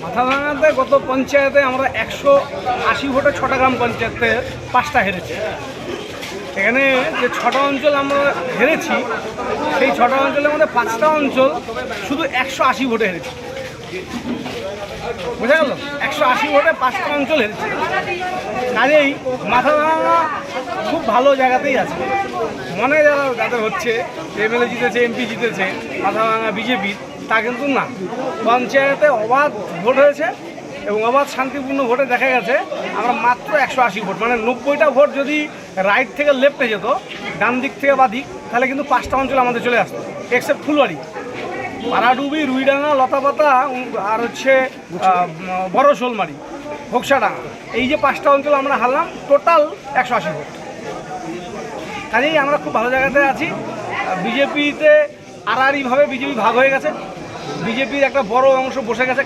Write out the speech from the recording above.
মাথাভাঙাতে গত পঞ্চায়েতে আমরা 180 ভোটে 6টা গ্রাম পঞ্চায়েতে 5টা হেরেছি। এখানে যে 6টা অঞ্চল আমরা হেরেছি, সেই 6টা অঞ্চলের মধ্যে 5টা অঞ্চল শুধু 180 ভোটে হেরেছি। বোঝা গেল? 180 ভোটে 5টা অঞ্চল হেরেছি। কাজেই মাথাভাঙা খুব ভালো জায়গাতেই আছে। মনে যাদের হচ্ছে এমএলএ জিতেছে, এমপি জিতেছে মাথাভাঙা বিজেপির, তা কিন্তু না। পঞ্চায়েতে অবাধ ভোট হয়েছে এবং অবাধ শান্তিপূর্ণ ভোটে দেখা গেছে আমরা মাত্র 180 ভোট, মানে 90টা ভোট যদি রাইট থেকে লেফটে যেত, ডান দিক থেকে বা দিক, তাহলে কিন্তু 5টা অঞ্চল আমাদের চলে আসতো, এক্সেপ্ট ফুলবাড়ি, পাড়াডুবি, রুইডাঙ্গা, লতাপাতা আর হচ্ছে বড় শোলমারি, ঘোকসাডাঙ্গা। এই যে 5টা অঞ্চল আমরা হারলাম, টোটাল 180 ভোট। কাজেই আমরা খুব ভালো জায়গাতে আছি। বিজেপিতে আড়াআড়িভাবে বিজেপি ভাগ হয়ে গেছে, বিজেপির একটা বড় অংশ বসে গেছে।